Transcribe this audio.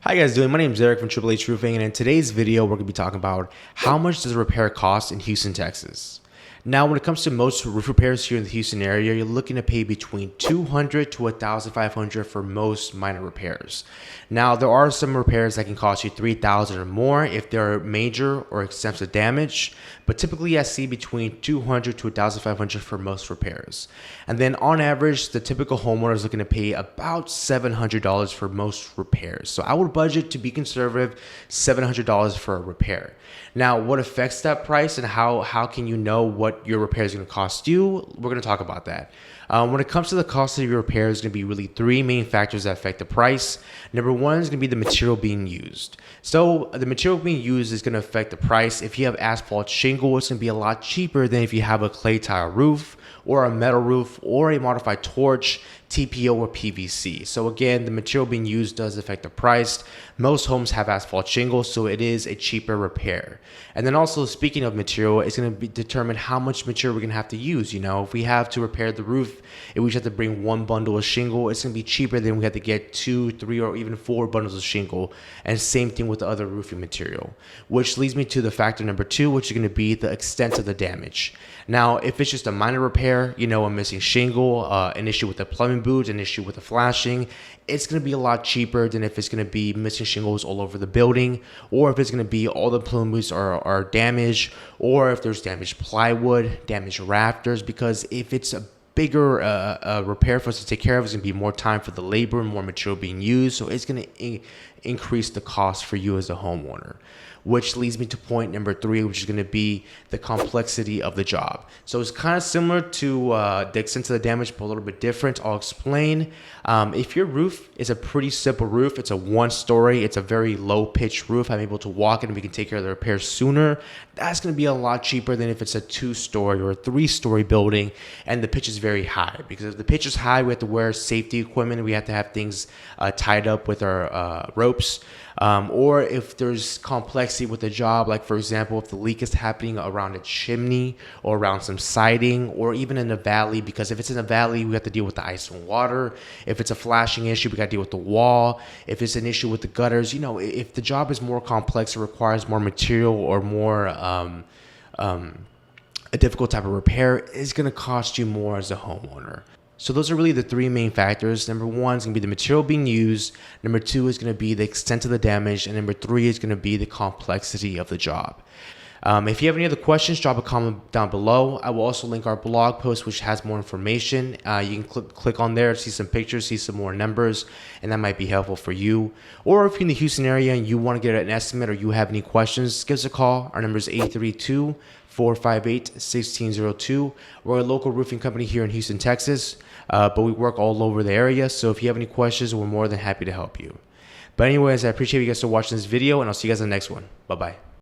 How you guys doing? My name is Eric from HHH Roofing, and in today's video, we're going to be talking about how much does a repair cost in Houston, Texas. Now, when it comes to most roof repairs here in the Houston area, you're looking to pay between $200 to $1,500 for most minor repairs. Now, there are some repairs that can cost you $3,000 or more if they're major or extensive damage, but typically I see between $200 to $1,500 for most repairs. And then on average, the typical homeowner is looking to pay about $700 for most repairs. So I would budget, to be conservative, $700 for a repair. Now, what affects that price and how can you know what your repair is going to cost you? We're going to talk about that. When it comes to the cost of your repair, there's going to be really three main factors that affect the price. Number one is going to be the material being used. So the material being used is going to affect the price. If you have asphalt shingle, it's going to be a lot cheaper than if you have a clay tile roof or a metal roof or a modified torch, TPO, or PVC. So again, the material being used does affect the price. Most homes have asphalt shingles, so it is a cheaper repair. And then also, speaking of material, it's going to determine how much material we're going to have to use. You know, if we have to repair the roof, if we just have to bring one bundle of shingle, it's going to be cheaper than we have to get 2, 3, or even 4 bundles of shingle. And same thing with the other roofing material, which leads me to the factor number 2, which is going to be the extent of the damage. Now, if it's just a minor repair, you know, a missing shingle, an issue with the plumbing boot, an issue with the flashing, it's going to be a lot cheaper than if it's going to be missing shingles all over the building, or if it's going to be all the plumbing boots are damaged, or if there's damaged plywood, damaged rafters, because if it's a bigger repair for us to take care of, it's going to be more time for the labor and more material being used, so it's going to increase the cost for you as a homeowner. Which leads me to point number 3, which is going to be the complexity of the job. So it's kind of similar to the extent of the damage, but a little bit different. I'll explain. If your roof is a pretty simple roof, it's a 1-story, it's a very low-pitched roof, I'm able to walk it and we can take care of the repairs sooner, that's going to be a lot cheaper than if it's a 2-story or a 3-story building and the pitch is very high. Because if the pitch is high, we have to wear safety equipment, we have to have things tied up with our ropes. Or if there's complexity with the job, like for example, if the leak is happening around a chimney or around some siding or even in a valley, because if it's in a valley, we have to deal with the ice and water. If it's a flashing issue, we got to deal with the wall. If it's an issue with the gutters, you know, if the job is more complex, it requires more material or more a difficult type of repair, it's going to cost you more as a homeowner. So those are really the 3 main factors. Number 1 is going to be the material being used. Number 2 is going to be the extent of the damage. And number 3 is going to be the complexity of the job. If you have any other questions, drop a comment down below. I will also link our blog post, which has more information. You can click on there, see some pictures, see some more numbers, and that might be helpful for you. Or if you're in the Houston area and you want to get an estimate or you have any questions, give us a call. Our number is 832-458-1602. We're a local roofing company here in Houston, Texas, but we work all over the area. So if you have any questions, we're more than happy to help you. But anyways, I appreciate you guys for watching this video, and I'll see you guys in the next one. Bye-bye.